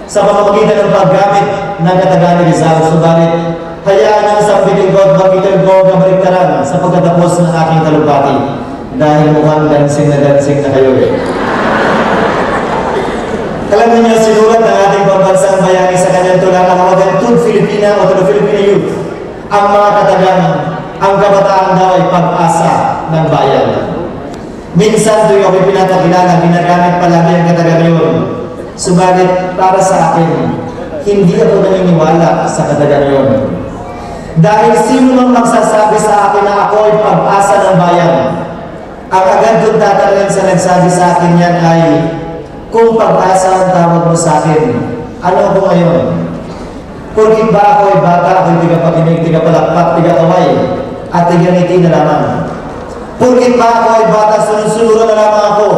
sa pamamagitan ng paggamit ng katagang ni Rizal. Subalit, hayaan niyang sa bitingkod, magitin ko kabaliktaran sa pagkatapos ng aking talumpati. Dahil mukhang dancing na kayo eh. Alam niyo, sinulat ng ating pambansang bayani sa kanyang tulang kalawagan Tud Filipina o Tud Filipina Youth. Ang mga katagang, ang kabataan daw ay pag-asa ng bayan. Minsan do'y ako pinapakilala, ginagamit palagi ang katagang yun. Subalit, para sa akin, hindi ako naniniwala sa katagang yun. Dahil sino mang magsasabi sa akin na ako ay pag-asa ng bayan, ang agad doon tatanungin sa nagsabi sa akin yan ay, kung pag-asa ang tawag mo sa akin, ano ako ngayon? Porkit ba ako ay bata, ako'y tiga-pakinig, tiga-palakpak, tiga-kaway, at tiga-ngiti na lamang. Porkit ba ako ay bata, sunod-sunuran na lamang ako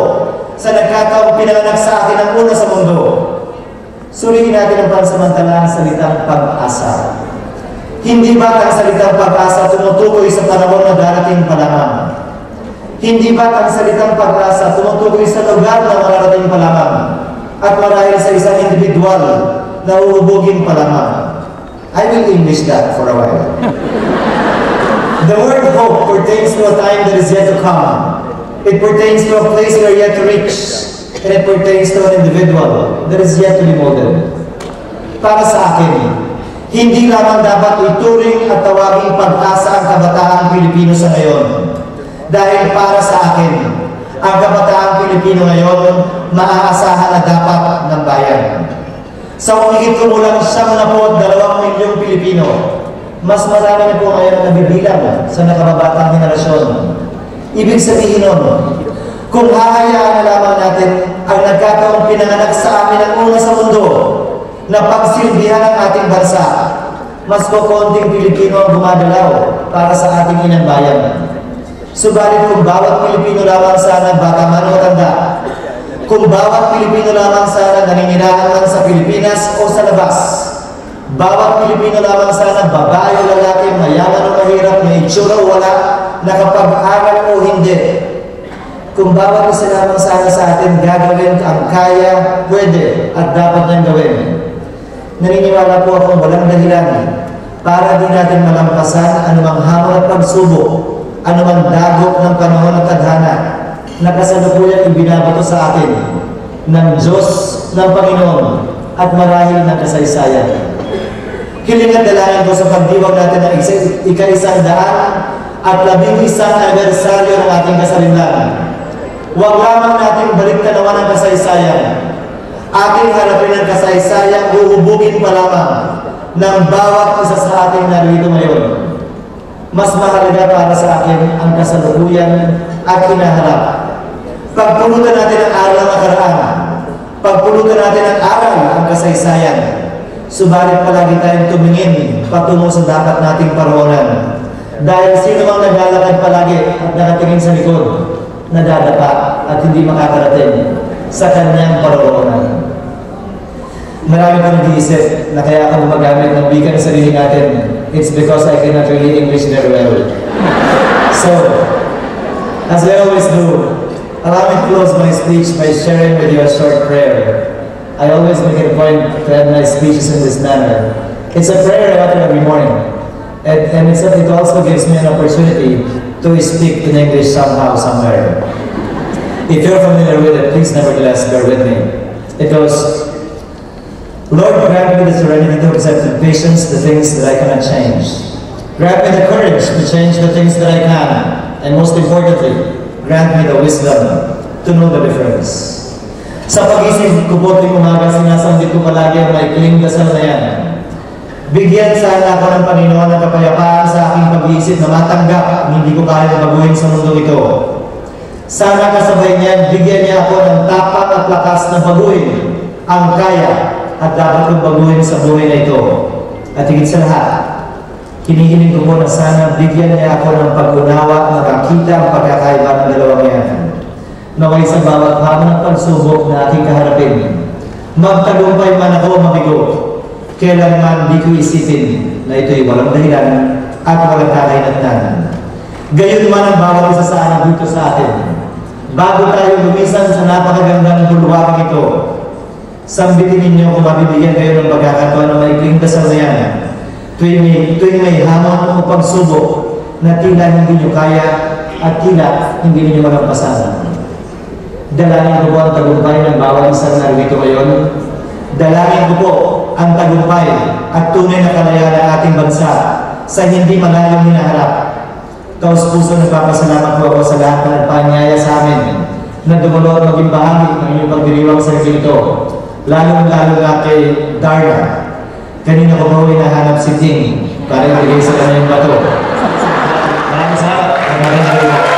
sa nagkataong pinanganak sa akin ang una sa mundo. Suriin natin ang pansamantalang salitang pag-asa. Hindi ba ang salitang pag-asa tumutukoy sa panahon na darating pa lamang? Hindi ba ang salitang pag-asa tumutukoy sa lugar na mararating pa lamang? At marahil sa isang individual na uhubugin pa lamang? I will English that for a while. The word hope pertains to a time that is yet to come. It pertains to a place we are yet to reach. And it pertains to an individual that is yet to be molded. Para sa akin, hindi lamang dapat ituring at tawaging pag-asa ang kabataang Pilipino sa ngayon. Dahil para sa akin, ang kabataang Pilipino ngayon, maaasahan na dapat ng bayan. Sa umigit kumulang 72 milyong Pilipino, mas marami na po ngayon nabibilang sa nakababatang henerasyon. Ibig sabihin nun, kung hahayaan na lamang natin ang nagkataong pinanganak sa amin ang una sa mundo na pagsilbihan ng ating bansa, mas kukunting Pilipino ang gumadalaw para sa ating inang bayan. Subalit kung bawat Pilipino lamang sana, bata man o tanda, kung bawat Pilipino lamang sana naninirahan man sa Pilipinas o sa labas, bawat Pilipino lamang sana, babae o lalaki, mayaman o mahirap, may itsura o wala, nakapag-aral o hindi, kung bawat isa lamang sana sa atin gagawin ang kaya, pwede at dapat nang gawin, naniniwala po akong walang dahilan para di natin malampasan anumang hamon at pagsubok, anumang dagok ng panahon at tadhana na kasalukuyang ibinabato sa atin ng Diyos ng Panginoon at marahil ng kasaysayan. Hiling at dalangin ko sa pagdiwag natin ng ika-100 at 11 anibersaryo ng ating kasalinlan. Huwag lamang natin baliktanawan ang kasaysayan. Ating harapin ang kasaysayan, uhubugin pa lamang ng bawat isa sa ating narito ngayon. Mas mahalaga para sa akin ang kasalukuyan at hinaharap. Pagpulutan natin ang aral ng nakaraan. Pagpulutan natin ang aral ang kasaysayan. Subalit palagi tayong tumingin patungo sa dapat nating paroonan. Dahil sino mang naglalakad palagi at nakatingin sa likod, nadadapa at hindi makakarating sa kanyang paroonan. Marami kong nag-iisip na kaya ako gumagamit ng wika ng sarili natin. It's because I cannot really English very well. So, as I always do, allow me to close my speech by sharing with you a short prayer. I always make it a point to end my speeches in this manner. It's a prayer I utter every morning. And it also gives me an opportunity to speak in English somehow, somewhere. If you're familiar with it, please nevertheless bear with me. It goes, Lord, grant me the serenity to accept with patience the things that I cannot change. Grant me the courage to change the things that I can. And most importantly, grant me the wisdom to know the difference. Sa pag-isip ko po tuwing umaga, sinasambit ko palagi ang maikling dasal na yan. Bigyan sana ako ng Panginoon ng kapayapaan sa aking pag-iisip na matanggap hindi ko kaya na baguhin sa mundo ito. Sana kasabay niyan, bigyan niya ako ng tapat at lakas na baguhin ang kaya at dapat kong baguhin sa buhay na ito. At higit sa lahat, hinihiling ko po na sana bigyan niya ako ng pag-unawa na makakita ang pagkakaiba ng dalawang yan. Naway sa bawat hamon at pagsubok na aking kaharapin, magtagumpay man ako mabigo, kailanman di ko isipin na ito'y walang dahilan at walang kakainatnan. Gayon man ang bawat isa sa anak dito sa atin. Bago tayo lumisan sa napakagandang bulwarang ito, Sambitin ninyo kung mabibigyan kayo ng pagkakataon ng maikling dasal na yan. Tuwing may hamon o pagsubok na tila hindi nyo kaya at tila hindi ninyo malampasan. Dalangin ko po ang tagumpay ng bawat isang narito ngayon. Dalangin ko po ang tagumpay at tunay na kalayaan ng ating bansa sa hindi malayong hinaharap. Taos-puso nagpapasalamat po ako sa lahat na nagpaanyaya sa amin na dumalo at maging bahagi ng inyong pagdiriwang sa ito. Lalo-lalo na kay Darla. Kanina ko po hinahanap si Ting para ibigay sa kanya yung bato. Maraming salamat.